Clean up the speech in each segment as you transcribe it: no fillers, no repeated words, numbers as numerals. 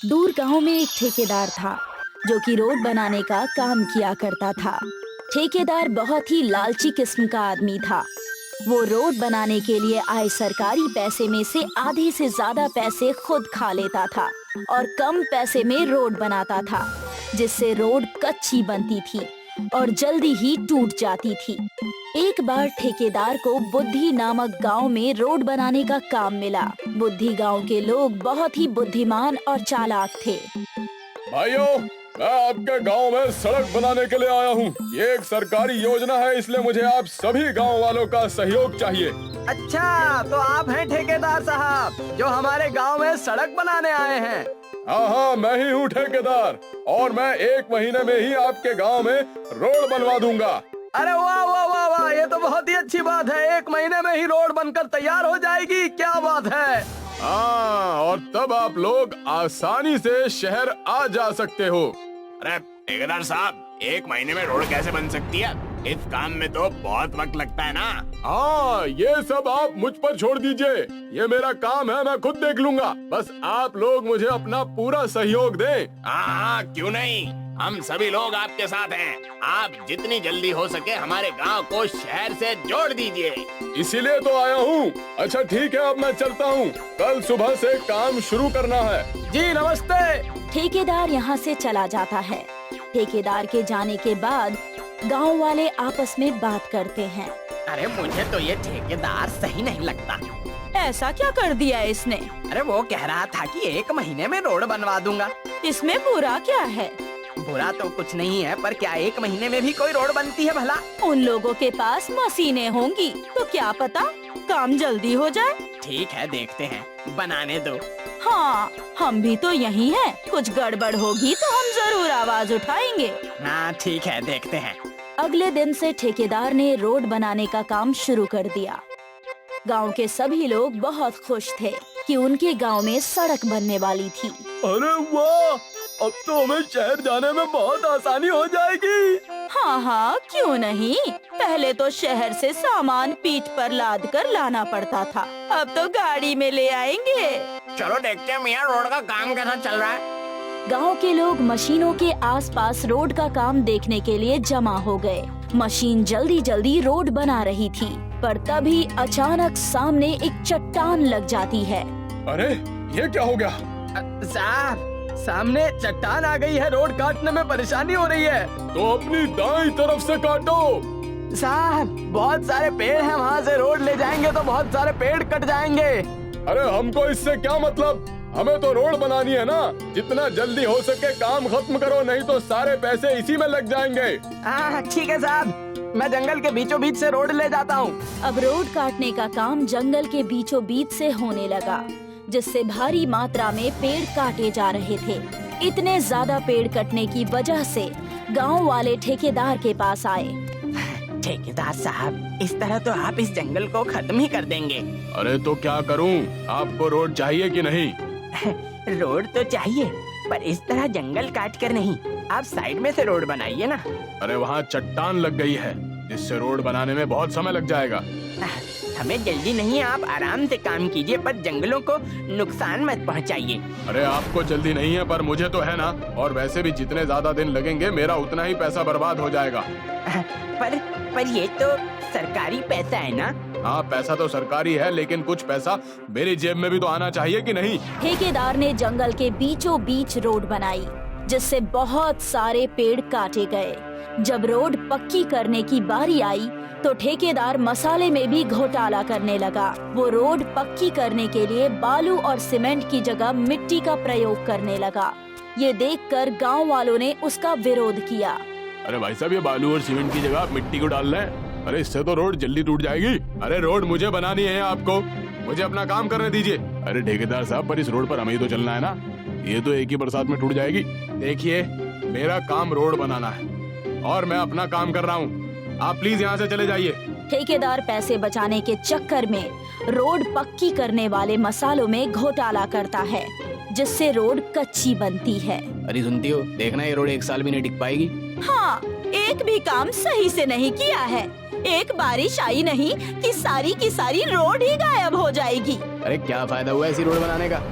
दूर गांव में एक ठेकेदार था जो कि रोड बनाने का काम किया करता था। ठेकेदार बहुत ही लालची किस्म का आदमी था। वो रोड बनाने के लिए आए सरकारी पैसे में से आधे से ज्यादा पैसे खुद खा लेता था और कम पैसे में रोड बनाता था, जिससे रोड कच्ची बनती थी और जल्दी ही टूट जाती थी। एक बार ठेकेदार को बुद्धि नामक गांव में रोड बनाने का काम मिला। बुद्धि गांव के लोग बहुत ही बुद्धिमान और चालाक थे। भाइयों, मैं आपके गांव में सड़क बनाने के लिए आया हूँ। ये एक सरकारी योजना है, इसलिए मुझे आप सभी गांव वालों का सहयोग चाहिए। अच्छा, तो आप हैं ठेकेदार साहब जो हमारे गांव में सड़क बनाने आए हैं? हाँ, मैं ही हूँ ठेकेदार और मैं 1 महीने में ही आपके गांव में रोड बनवा दूंगा। अरे वाह वाह वाह वाह, ये तो बहुत ही अच्छी बात है। 1 महीने में ही रोड बनकर तैयार हो जाएगी, क्या बात है। हाँ, और तब आप लोग आसानी से शहर आ जा सकते हो। अरे ठेकेदार साहब, 1 महीने में रोड कैसे बन सकती है? इस काम में तो बहुत वक्त लगता है ना। हाँ, ये सब आप मुझ पर छोड़ दीजिए। ये मेरा काम है, मैं खुद देख लूंगा। बस आप लोग मुझे अपना पूरा सहयोग दें। हाँ, क्यों नहीं, हम सभी लोग आपके साथ हैं। आप जितनी जल्दी हो सके हमारे गांव को शहर से जोड़ दीजिए। इसीलिए तो आया हूँ। अच्छा ठीक है, अब मैं चलता हूँ। कल सुबह से काम शुरू करना है। जी नमस्ते। ठेकेदार यहाँ से चला जाता है। ठेकेदार के जाने के बाद गांव वाले आपस में बात करते हैं। अरे मुझे तो ये ठेकेदार सही नहीं लगता। ऐसा क्या कर दिया इसने? अरे वो कह रहा था कि 1 महीने में रोड बनवा दूंगा। इसमें बुरा क्या है? बुरा तो कुछ नहीं है, पर क्या 1 महीने में भी कोई रोड बनती है भला? उन लोगों के पास मशीनें होंगी तो क्या पता काम जल्दी हो जाए। ठीक है, देखते हैं, बनाने दो। हाँ, हम भी तो यही हैं। कुछ गड़बड़ होगी तो हम जरूर आवाज उठाएंगे। हाँ ठीक है, देखते हैं। अगले दिन से ठेकेदार ने रोड बनाने का काम शुरू कर दिया। गांव के सभी लोग बहुत खुश थे कि उनके गांव में सड़क बनने वाली थी। अरे वाह, अब तो हमें शहर जाने में बहुत आसानी हो जाएगी। हाँ हाँ, क्यों नहीं। पहले तो शहर से सामान पीठ पर लाद कर लाना पड़ता था, अब तो गाड़ी में ले आएंगे। चलो देखते हैं मियाँ, रोड का काम कैसा चल रहा है। गांव के लोग मशीनों के आसपास रोड का काम देखने के लिए जमा हो गए। मशीन जल्दी जल्दी रोड बना रही थी, पर तभी अचानक सामने एक चट्टान लग जाती है। अरे ये क्या हो गया? साहब, सामने चट्टान आ गई है, रोड काटने में परेशानी हो रही है। तो अपनी दाईं तरफ से काटो। साहब, बहुत सारे पेड़ हैं, वहाँ से रोड ले जाएंगे तो बहुत सारे पेड़ कट जाएंगे। अरे हमको इससे क्या मतलब, हमें तो रोड बनानी है ना। जितना जल्दी हो सके काम खत्म करो, नहीं तो सारे पैसे इसी में लग जाएंगे। हाँ ठीक है साहब, मैं जंगल के बीचों बीच से रोड ले जाता हूँ। अब रोड काटने का काम जंगल के बीचों बीच से होने लगा, जिससे भारी मात्रा में पेड़ काटे जा रहे थे। इतने ज्यादा पेड़ कटने की वजह से गांव वाले ठेकेदार के पास आए। ठेकेदार साहब, इस तरह तो आप इस जंगल को खत्म ही कर देंगे। अरे तो क्या करूं? आपको रोड चाहिए कि नहीं? रोड तो चाहिए, पर इस तरह जंगल काट कर नहीं। आप साइड में से रोड बनाइए ना। अरे वहाँ चट्टान लग गई है, जिससे रोड बनाने में बहुत समय लग जाएगा। हमें जल्दी नहीं, आप आराम से काम कीजिए, पर जंगलों को नुकसान मत पहुंचाइए। अरे आपको जल्दी नहीं है, पर मुझे तो है ना। और वैसे भी जितने ज्यादा दिन लगेंगे मेरा उतना ही पैसा बर्बाद हो जाएगा। पर ये तो सरकारी पैसा है ना। हाँ, पैसा तो सरकारी है, लेकिन कुछ पैसा मेरी जेब में भी तो आना चाहिए कि नहीं? ठेकेदार ने जंगल के बीचों बीच रोड बनाई, जिससे बहुत सारे पेड़ काटे गए। जब रोड पक्की करने की बारी आई तो ठेकेदार मसाले में भी घोटाला करने लगा। वो रोड पक्की करने के लिए बालू और सीमेंट की जगह मिट्टी का प्रयोग करने लगा। ये देखकर गांव वालों ने उसका विरोध किया। अरे भाई साहब, ये बालू और सीमेंट की जगह आप मिट्टी को डाल रहे हैं। अरे इससे तो रोड जल्दी टूट जाएगी। अरे रोड मुझे बनानी है, आपको मुझे अपना काम करने दीजिए। अरे ठेकेदार साहब, पर इस रोड पर हमें ही तो चलना है ना। ये तो एक ही बरसात में टूट जाएगी। देखिए, मेरा काम रोड बनाना है और मैं अपना काम कर रहा हूँ। आप प्लीज यहाँ से चले जाइए। ठेकेदार पैसे बचाने के चक्कर में रोड पक्की करने वाले मसालों में घोटाला करता है, जिससे रोड कच्ची बनती है। अरे सुनती हो, देखना ये रोड 1 साल भी नहीं टिक पाएगी। हाँ, एक भी काम सही से नहीं किया है। एक बारिश आई नहीं कि सारी की सारी रोड ही गायब हो जाएगी। अरे क्या फायदा हुआ ऐसी रोड बनाने का,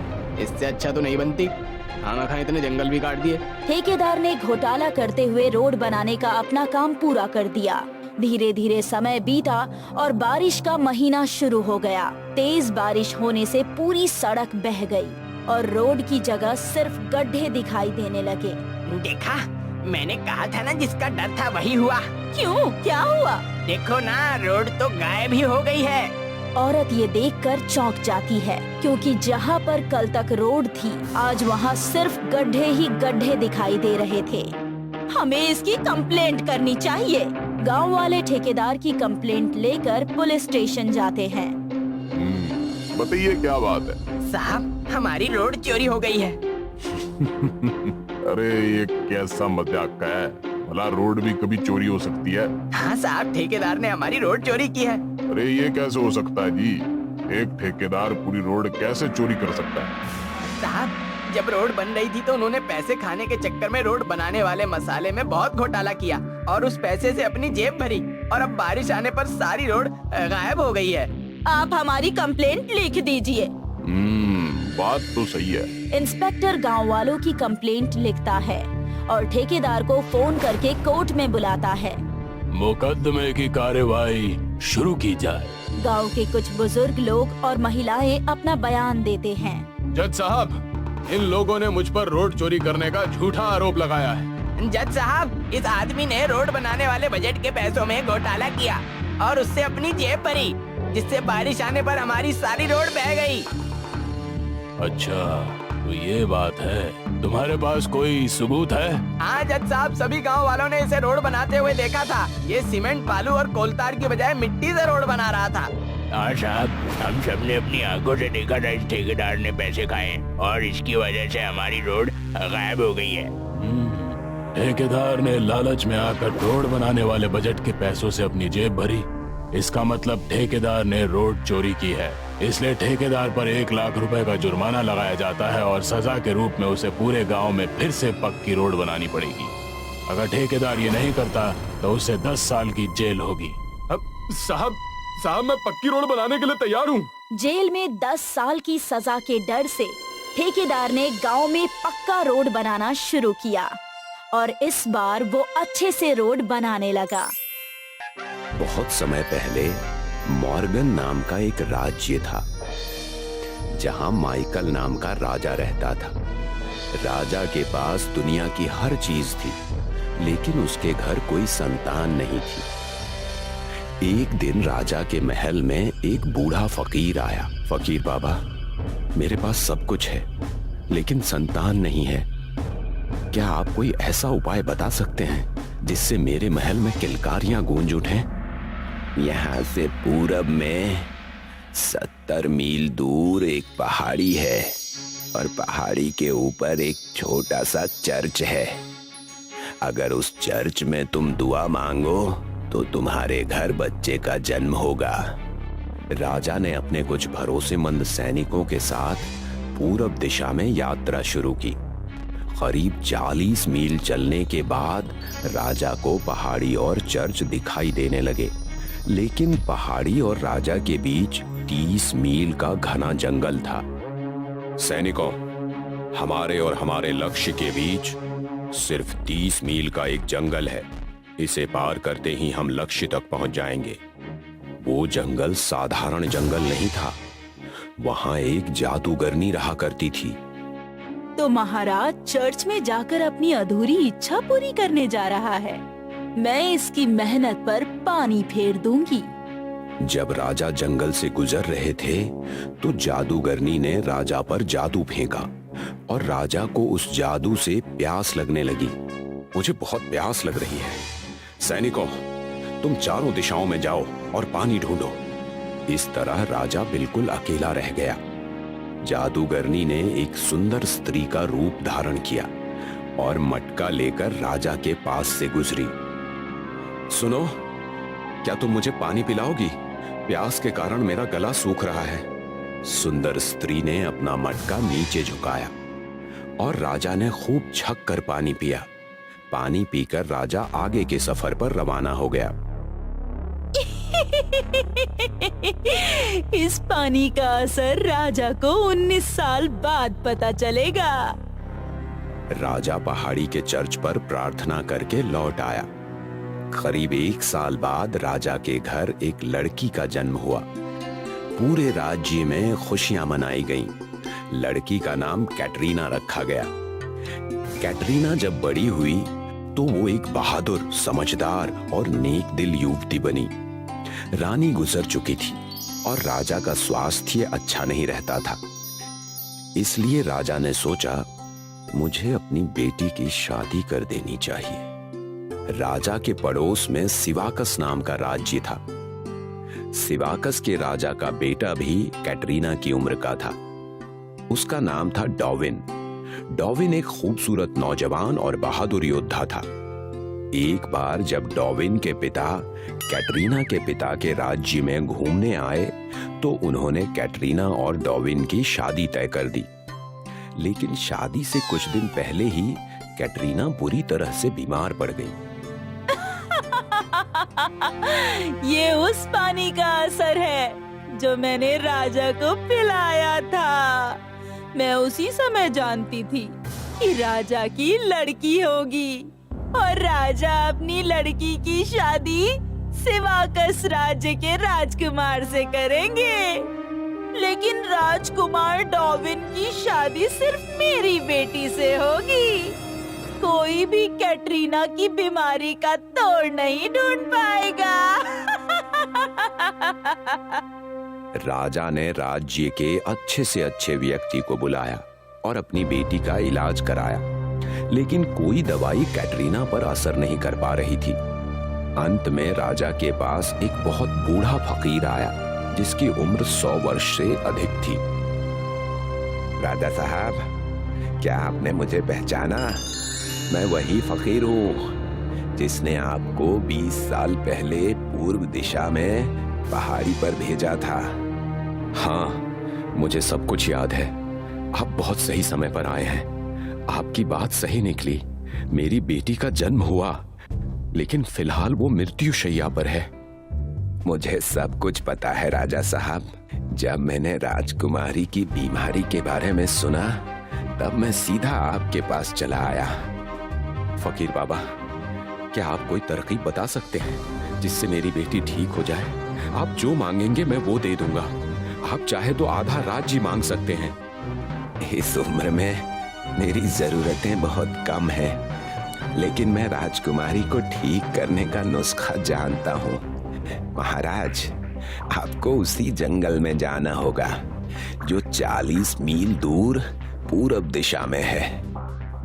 इससे अच्छा तो नहीं बनती। खाना खाए इतने जंगल भी काट दिए। ठेकेदार ने घोटाला करते हुए रोड बनाने का अपना काम पूरा कर दिया। धीरे धीरे समय बीता और बारिश का महीना शुरू हो गया। तेज बारिश होने से पूरी सड़क बह गई और रोड की जगह सिर्फ गड्ढे दिखाई देने लगे। देखा, मैंने कहा था ना, जिसका डर था वही हुआ। क्यों, क्या हुआ? देखो ना, रोड तो गायब ही हो गई है। औरत ये देखकर चौंक जाती है, क्योंकि जहाँ पर कल तक रोड थी, आज वहाँ सिर्फ गड्ढे ही गड्ढे दिखाई दे रहे थे। हमें इसकी कंप्लेंट करनी चाहिए। गांव वाले ठेकेदार की कंप्लेंट लेकर पुलिस स्टेशन जाते हैं। बताइए क्या बात है? साहब, हमारी रोड चोरी हो गई है। अरे ये कैसा मजाक का है? भला रोड भी कभी चोरी हो सकती है? हाँ साहब, ठेकेदार ने हमारी रोड चोरी की है। अरे ये कैसे हो सकता है जी? एक ठेकेदार पूरी रोड कैसे चोरी कर सकता है? साहब, जब रोड बन रही थी तो उन्होंने पैसे खाने के चक्कर में रोड बनाने वाले मसाले में बहुत घोटाला किया और उस पैसे से अपनी जेब भरी, और अब बारिश आने पर सारी रोड गायब हो गई है। आप हमारी कंप्लेंट लिख दीजिए। बात तो सही है। इंस्पेक्टर गांव वालों की कंप्लेंट लिखता है और ठेकेदार को फोन करके कोर्ट में बुलाता है। मुकदमे की कार्यवाही शुरू की जाए। गांव के कुछ बुजुर्ग लोग और महिलाएं अपना बयान देते हैं। जज साहब, इन लोगों ने मुझ पर रोड चोरी करने का झूठा आरोप लगाया है। जज साहब, इस आदमी ने रोड बनाने वाले बजट के पैसों में घोटाला किया और उससे अपनी जेब भरी, जिससे बारिश आने पर हमारी सारी रोड बह गई। अच्छा, तो ये बात है। तुम्हारे पास कोई सबूत है? हाँ जज साहब, सभी गांव वालों ने इसे रोड बनाते हुए देखा था। ये सीमेंट, बालू और कोलतार की बजाय मिट्टी से रोड बना रहा था। हाँ साहब, हम सब ने अपनी आंखों से देखा था। इस ठेकेदार ने पैसे खाए और इसकी वजह से हमारी रोड गायब हो गई है। ठेकेदार ने लालच में आकर रोड बनाने वाले बजट के पैसों से अपनी जेब भरी। इसका मतलब ठेकेदार ने रोड चोरी की है। इसलिए ठेकेदार पर 1 लाख रुपए का जुर्माना लगाया जाता है और सजा के रूप में उसे पूरे गांव में फिर से पक्की रोड बनानी पड़ेगी। अगर ठेकेदार ये नहीं करता तो उसे 10 साल की जेल होगी। साहब, मैं पक्की रोड बनाने के लिए तैयार हूँ। जेल में 10 साल की सजा के डर से ठेकेदार ने गांव में पक्का रोड बनाना शुरू किया और इस बार वो अच्छे से रोड बनाने लगा। बहुत समय पहले मॉर्गन नाम का एक राज्य था, जहां माइकल नाम का राजा रहता था। राजा के पास दुनिया की हर चीज थी, लेकिन उसके घर कोई संतान नहीं थी। एक दिन राजा के महल में एक बूढ़ा फकीर आया। फकीर बाबा, मेरे पास सब कुछ है, लेकिन संतान नहीं है। क्या आप कोई ऐसा उपाय बता सकते हैं जिससे मेरे महल में किलकारियां गूंज उठें? यहाँ से पूरब में 70 मील दूर एक पहाड़ी है और पहाड़ी के ऊपर एक छोटा सा चर्च है। अगर उस चर्च में तुम दुआ मांगो तो तुम्हारे घर बच्चे का जन्म होगा। राजा ने अपने कुछ भरोसेमंद सैनिकों के साथ पूरब दिशा में यात्रा शुरू की। करीब 40 मील चलने के बाद राजा को पहाड़ी और चर्च दिखाई देने लगे, लेकिन पहाड़ी और राजा के बीच 30 मील का घना जंगल था। सैनिकों, हमारे और हमारे लक्ष्य के बीच सिर्फ 30 मील का एक जंगल है। इसे पार करते ही हम लक्ष्य तक पहुंच जाएंगे। वो जंगल साधारण जंगल नहीं था, वहां एक जादूगरनी रहा करती थी। तो महाराज चर्च में जाकर अपनी अधूरी इच्छा पूरी करने जा रहा है। मैं इसकी मेहनत पर पानी फेर दूंगी। जब राजा जंगल से गुजर रहे थे तो जादूगरनी ने राजा पर जादू फेंका और राजा को उस जादू से प्यास लगने लगी। मुझे बहुत प्यास लग रही है। सैनिकों, तुम चारों दिशाओं में जाओ और पानी ढूंढो। इस तरह राजा बिल्कुल अकेला रह गया। जादूगरनी ने एक सुंदर स्त्री का रूप धारण किया और मटका लेकर राजा के पास से गुजरी। सुनो, क्या तुम मुझे पानी पिलाओगी? प्यास के कारण मेरा गला सूख रहा है। सुंदर स्त्री ने अपना मटका नीचे झुकाया और राजा ने खूब छक कर पानी पिया। पानी पीकर राजा आगे के सफर पर रवाना हो गया। इस पानी का असर राजा को 19 साल बाद पता चलेगा। राजा पहाड़ी के चर्च पर प्रार्थना करके लौट आया। करीब 1 साल बाद राजा के घर एक लड़की का जन्म हुआ। पूरे राज्य में खुशियां मनाई गईं। लड़की का नाम कैटरीना रखा गया। कैटरीना जब बड़ी हुई तो वो एक बहादुर, समझदार और नेक दिल युवती बनी। रानी गुजर चुकी थी और राजा का स्वास्थ्य अच्छा नहीं रहता था। इसलिए राजा ने सोचा, मुझे अपनी बेटी की शादी कर देनी चाहिए। राजा के पड़ोस में सिवाकस नाम का राज्य था। सिवाकस के राजा का बेटा भी कैटरीना की उम्र का था। उसका नाम था डॉविन। डॉविन एक खूबसूरत नौजवान और बहादुर योद्धा था। एक बार जब डॉविन के पिता कैटरीना के पिता के राज्य में घूमने आए तो उन्होंने कैटरीना और डॉविन की शादी तय कर दी। लेकिन शादी से कुछ दिन पहले ही कैटरीना बुरी तरह से बीमार पड़ गई। ये उस पानी का असर है जो मैंने राजा को पिलाया था। मैं उसी समय जानती थी कि राजा की लड़की होगी और राजा अपनी लड़की की शादी सिवाकस राज्य के राजकुमार से करेंगे। लेकिन राजकुमार डॉविन की शादी सिर्फ मेरी बेटी से होगी। कोई भी कैटरीना की बीमारी का तोड़ नहीं ढूंढ पाएगा। राजा ने राज्य के अच्छे से अच्छे व्यक्ति को बुलाया और अपनी बेटी का इलाज कराया। लेकिन कोई दवाई कैटरीना पर असर नहीं कर पा रही थी। अंत में राजा के पास एक बहुत बूढ़ा फकीर आया जिसकी उम्र 100 वर्ष से अधिक थी। राजा साहब, क्या आपने मुझे पहचाना? मैं वही फकीर हूँ जिसने आपको 20 साल पहले पूर्व दिशा में पहाड़ी पर भेजा था। हाँ, मुझे सब कुछ याद है। आप बहुत सही समय पर आए हैं। आपकी बात सही निकली। मेरी बेटी का जन्म हुआ, लेकिन फिलहाल वो मृत्युशैया पर है। मुझे सब कुछ पता है राजा साहब। जब मैंने राजकुमारी की बीमारी के बारे में सुना तब मैं सीधा आपके पास चला आया। फकीर बाबा, क्या आप कोई तरकीब बता सकते हैं जिससे मेरी बेटी ठीक हो जाए? आप जो मांगेंगे मैं वो दे दूंगा। आप चाहे तो आधा राज्य मांग सकते हैं। इस उम्र में मेरी जरूरतें बहुत कम हैं, लेकिन मैं राजकुमारी को ठीक करने का नुस्खा जानता हूँ। महाराज, आपको उसी जंगल में जाना होगा जो 40 मील दूर पूरब दिशा में है।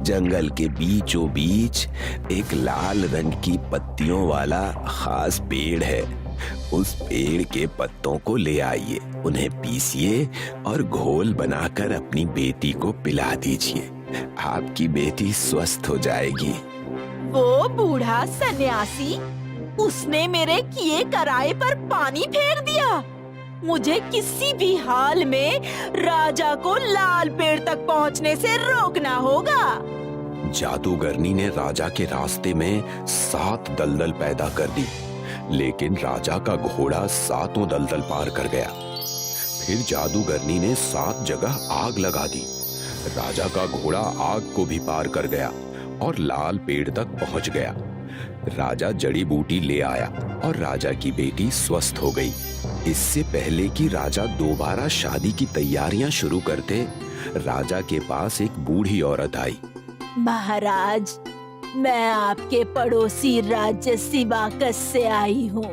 जंगल के बीचों बीच एक लाल रंग की पत्तियों वाला खास पेड़ है। उस पेड़ के पत्तों को ले आइए, उन्हें पीसिए और घोल बनाकर अपनी बेटी को पिला दीजिए। आपकी बेटी स्वस्थ हो जाएगी। वो बूढ़ा सन्यासी, उसने मेरे किए कराए पर पानी फेर दिया। मुझे किसी भी हाल में राजा को लाल पेड़ तक पहुंचने से रोकना होगा। जादूगरनी ने राजा के रास्ते में 7 दलदल पैदा कर दी, लेकिन राजा का घोड़ा 7 दलदल पार कर गया। फिर जादूगरनी ने 7 जगह आग लगा दी। राजा का घोड़ा आग को भी पार कर गया और लाल पेड़ तक पहुंच गया। राजा जड़ी बूटी ले आया और राजा की बेटी स्वस्थ हो गई। इससे पहले कि राजा दोबारा शादी की तैयारियां शुरू करते, राजा के पास एक बूढ़ी औरत आई। महाराज, मैं आपके पड़ोसी राज्य सिवाकस से आई हूँ,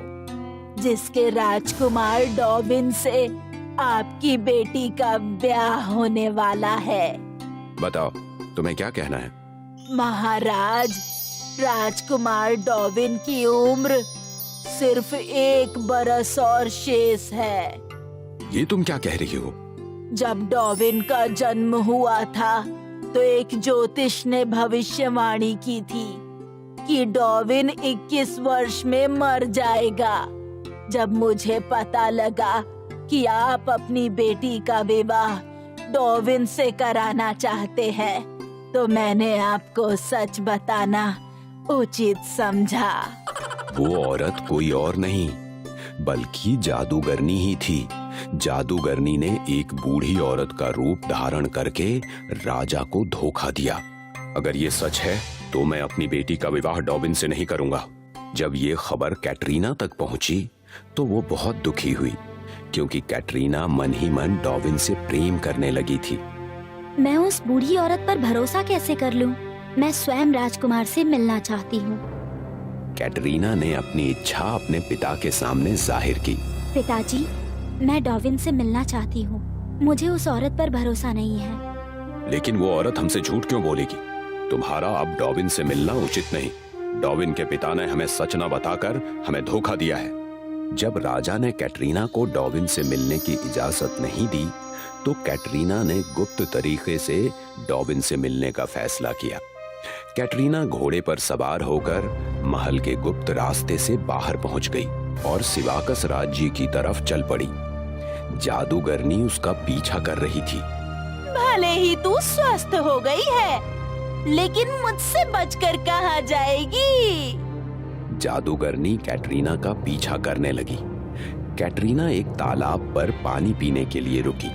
जिसके राजकुमार डॉविन से आपकी बेटी का ब्याह होने वाला है। बताओ, तुम्हें क्या कहना है? महाराज, राजकुमार डॉविन की उम्र सिर्फ 1 बरस और शेष है। ये तुम क्या कह रही हो? जब डॉविन का जन्म हुआ था तो एक ज्योतिष ने भविष्यवाणी की थी कि डॉविन 21 वर्ष में मर जाएगा। जब मुझे पता लगा कि आप अपनी बेटी का विवाह डॉविन से कराना चाहते हैं, तो मैंने आपको सच बताना उचित समझा। वो औरत कोई और नहीं बल्कि जादूगरनी ही थी। जादूगरनी ने एक बूढ़ी औरत का रूप धारण करके राजा को धोखा दिया अगर ये सच है तो मैं अपनी बेटी का विवाह डॉबिन से नहीं करूंगा। जब ये खबर कैटरीना तक पहुंची तो वो बहुत दुखी हुई, क्योंकि कैटरीना मन ही मन डॉबिन से प्रेम करने लगी थी। मैं उस बूढ़ी औरत पर भरोसा कैसे कर लूं? मैं स्वयं राजकुमार से मिलना चाहती हूँ। कैटरीना ने अपनी इच्छा अपने पिता के सामने जाहिर की। पिताजी, मैं डॉविन से मिलना चाहती हूँ। मुझे उस औरत पर भरोसा नहीं है। लेकिन वो औरत हमसे झूठ क्यों बोलेगी? तुम्हारा अब डॉबिन से मिलना उचित नहीं। डॉबिन के पिता ने हमें सच न बताकर हमें धोखा दिया है। जब राजा ने कैटरीना को डॉबिन से मिलने की इजाजत नहीं दी तो कैटरीना ने गुप्त तरीके से डॉबिन से मिलने का फैसला किया। कैटरीना घोड़े पर सवार होकर महल के गुप्त रास्ते से बाहर पहुंच गई और सिवाकस राज्य की तरफ चल पड़ी। जादूगरनी उसका पीछा कर रही थी। भले ही तू स्वस्थ हो गई है, लेकिन मुझसे बचकर कहाँ जाएगी? जादूगरनी कैटरीना का पीछा करने लगी। कैटरीना एक तालाब पर पानी पीने के लिए रुकी।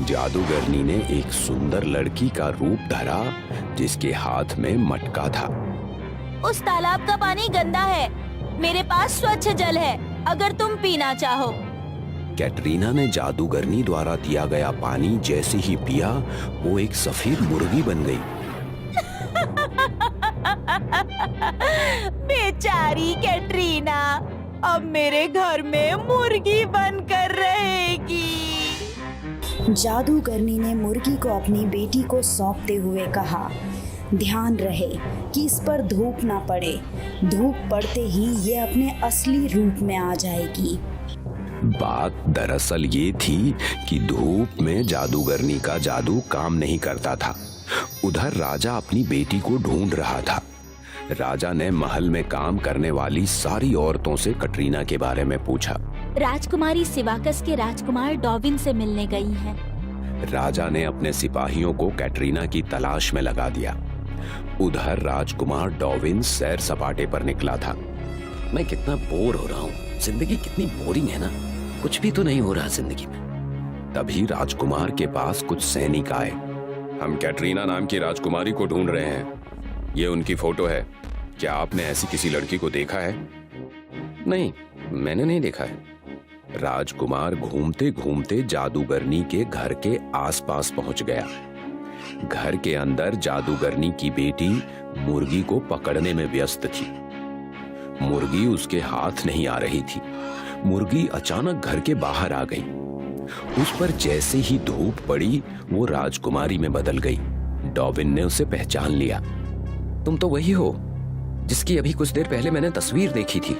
जादूगरनी ने एक सुंदर लड़की का रूप धरा जिसके हाथ में मटका था। उस तालाब का पानी गंदा है, मेरे पास स्वच्छ जल है, अगर तुम पीना चाहो। कैटरीना ने जादूगरनी द्वारा दिया गया पानी जैसे ही पिया, वो एक सफेद मुर्गी बन गई। बेचारी कैटरीना अब मेरे घर में मुर्गी बनकर रहेगी। जादूगरनी ने मुर्गी को अपनी बेटी को सौंपते हुए कहा, ध्यान रहे कि इस पर धूप ना पड़े। धूप पड़ते ही ये अपने असली रूप में आ जाएगी। बात दरअसल ये थी कि धूप में जादूगरनी का जादू काम नहीं करता था। उधर राजा अपनी बेटी को ढूंढ रहा था। राजा ने महल में काम करने वाली सारी औरतों से कैटरीना के बारे में पूछा। राजकुमारी सिवाकस के राजकुमार डॉबिन से मिलने गई हैं। राजा ने अपने सिपाहियों को कैटरीना की तलाश में लगा दिया। उधर राजकुमार डॉबिन सैर सपाटे पर निकला था। मैं कितना बोर हो रहा हूँ, जिंदगी कितनी बोरिंग है ना, कुछ भी तो नहीं हो रहा जिंदगी में। तभी राजकुमार के पास कुछ सैनिक आए। हम कैटरीना नाम की राजकुमारी को ढूंढ रहे हैं, ये उनकी फोटो है। क्या आपने ऐसी किसी लड़की को देखा है? नहीं, मैंने नहीं देखा है। राजकुमार घूमते घूमते जादूगरनी के घर के आसपास पहुंच गया। घर के अंदर जादूगरनी की बेटी मुर्गी को पकड़ने में व्यस्त थी। मुर्गी उसके हाथ नहीं आ रही थी। मुर्गी अचानक घर के बाहर आ गई। उस पर जैसे ही धूप पड़ी वो राजकुमारी में बदल गई। डॉबिन ने उसे पहचान लिया। तुम तो वही हो जिसकी अभी कुछ देर पहले मैंने तस्वीर देखी थी।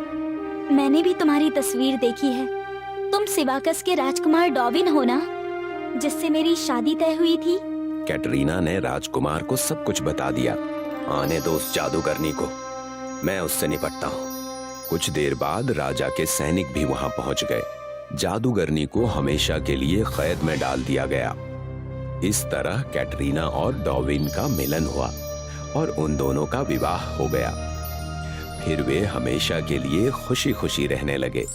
मैंने भी तुम्हारी तस्वीर देखी है। तुम सिवाकस के राजकुमार डॉबिन हो ना, जिससे मेरी शादी तय हुई थी? कैटरीना ने राजकुमार को सब कुछ बता दिया। आने दो उस जादूगरनी को, मैं उससे निपटता हूँ। कुछ देर बाद राजा के सैनिक भी वहां पहुंच गए। जादूगरनी को हमेशा के लिए कैद में डाल दिया गया। इस तरह कैटरीना और डॉबिन का मिलन हुआ और उन दोनों का विवाह हो गया। फिर वे हमेशा के लिए खुशी खुशी रहने लगे।